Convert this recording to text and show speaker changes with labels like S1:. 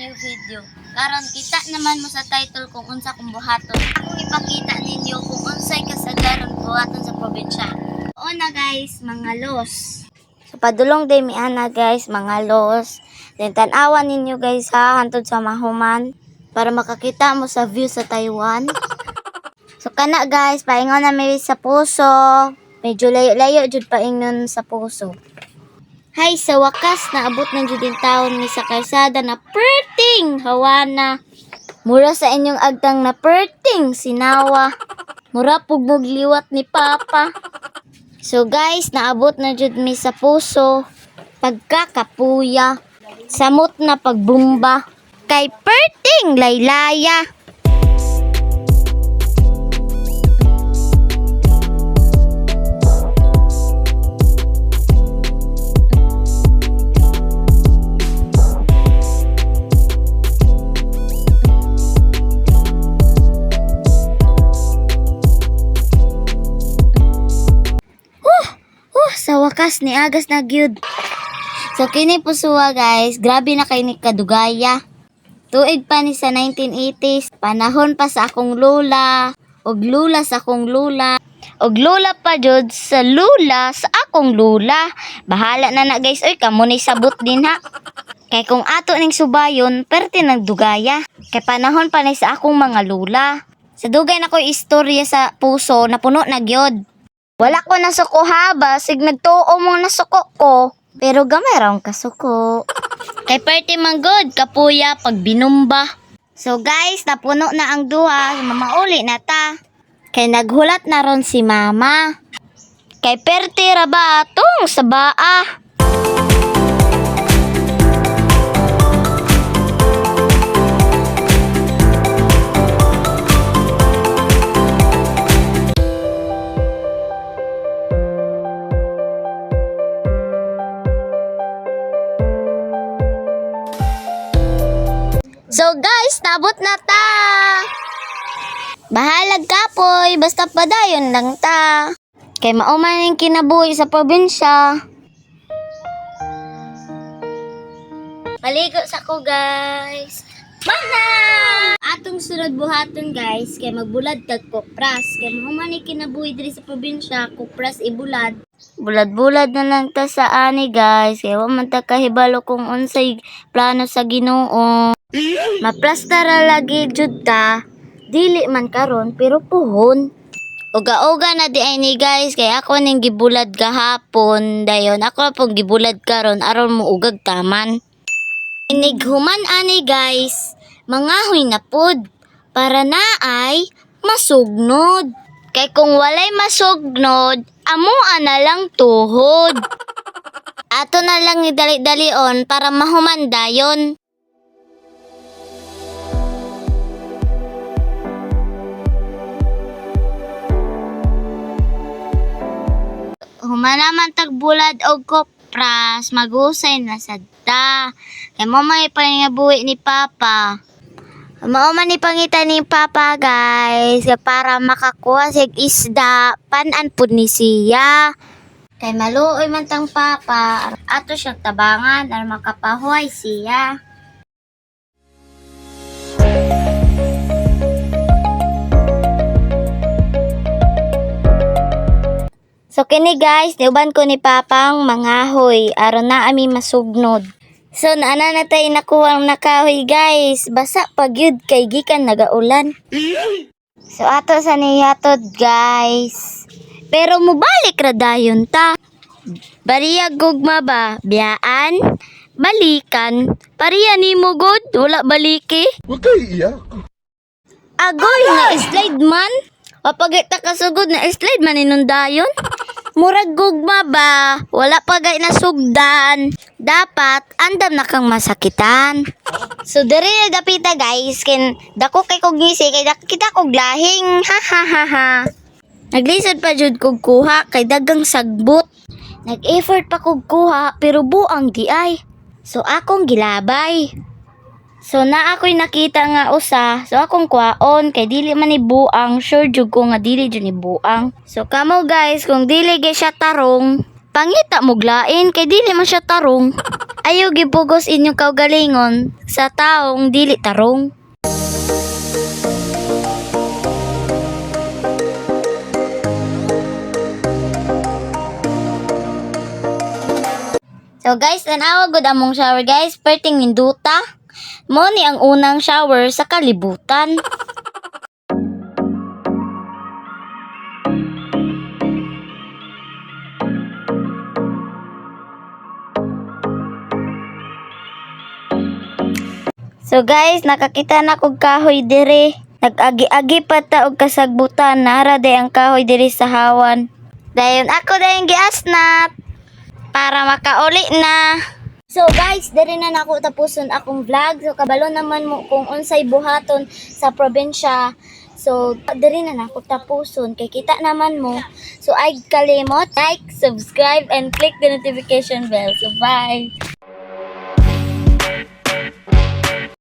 S1: new video. Karon kita naman mo sa title kung unsa kong buhaton. Akong ipakita ninyo kung unsay kasagaran buhaton sa probinsya. Una guys, mga los. So padulong day mi ana guys, mga los. Then tan-awan ninyo guys ha, hantod sa mahuman para makakita mo sa view sa Taiwan. So kana guys, paingon na mi sa puso. Medyo layo-layo jud paingon sa puso. Hay, sa wakas naabot na jud din taon mi sa kalsada na perting hawana. Mura sa inyong agtang na perting sinawa. Mura pugmog liwat ni Papa. So guys, naabot na jud mi sa puso. Pagkakapuya. Samot na pagbumba. Kay perting laylaya. Sa wakas ni agas na gyud. So kini pusuwa guys, grabe na kay ni kadugaya. Tuig pa ni sa 1980s, panahon pa sa akong lula, og lula sa akong lula, og lula pa jud sa lula sa akong lula. Bahala na guys, oy kamo ni sabot din ha. Kay kung ato ning subayon, perti nagdugaya. Kay panahon pa ni sa akong mga lula. Sa dugay na ko'y istorya sa puso na puno na gyud. Wala ko nasuko ha, basig nagtuo mong nasuko ko. Pero gamay raw kasuko. Kay perti manggod, kapuya, pag binumba. So guys, napuno na ang duha, mamauli na ta. Kay naghulat na ron si mama. Kay perti raba atong sa baa. So guys, nabot na ta. Bahalag kapoy, basta padayon lang ta. Kay mauman yung kinabuhi sa probinsya. Paligo sa ko guys. Mana! Atong sunod buhaton guys, kay magbulad tag kupras. Kay mauman yung kinabuhi diri sa probinsya, kupras ibulad. Bulad-bulad na lang ta sa ani guys. Kaya waman ta kahibalo kung unsay plano sa Ginoo. Maplastara lagi jud ta. Dili man karon pero puhon. Uga-uga na di ay ni guys. Kaya ako ning gibulad gahapon. Dayon ako pong gibulad karon aron mo ugag taman. Inighuman ani guys. Mangahoy na pod. Para na ay masugnod. Kay kung walay masugnod, amuan na lang tuhod. Ato na lang idali-dalion para mahuman dayon. Humanaman tagbulad og kopras, magusay na sadta. Kay mo may pangabuhi ni Papa. Mao man ni pangita ni Papa guys, para makakuha sig isda, panan pud ni siya. Kay maluoy man tang Papa, ato siyang tabangan aron makapahuay siya. So kini guys, niuban ko ni Papang mangahoy aron na ami masugnod. So naana na tayo nakuha ang nakahoy guys. Basa pag yun kay gikan nagaulan. So ato sa niyatod guys. Pero mubalik ra dayon ta. Bariya gugma ba? Biyaan? Balikan? Pariya ni mo god? Wala baliki?
S2: Huwag kayo iyak.
S1: Agoy na slide man? Kapag ta kasugod na slide man inundayon? Murag gugma ba? Wala pa gay nasugdan. Dapat andam na kang masakitan. So diri na dapita guys, kin dako kay kog ngisi kay kita kog lahing. Ha ha ha ha. Naglisod pa jud kog kuha kay dagang sagbot. Nag-effort pa kog kuha pero buang di ay. So akong gilabay. So na ako'y nakita nga usa, so akong kwaon kay dili man ni buang, sure jud ko nga dili jud ni buang. So kamo guys, kung dili gyud siya tarong, pangita mo glain kay dili man siya tarong. Ayaw gipugos inyong kaugalingon sa taong dili tarong. So guys, tanawa gud among shower guys, perting ninduta. Mo ni ang unang shower sa kalibutan. So guys, nakakita na kog kahoy dire. Nag-agi-agi pa ta og kasagbutan, nara day ang kahoy dire sa hawan. Dayon ako dayon giasnat para makauli na. So guys, diri na nako tapuson akong vlog. So kabalo naman mo kung unsay buhaton sa probinsya. So diri na nako tapuson kay kita naman mo. So ay kalimot like, subscribe and click the notification bell. So bye.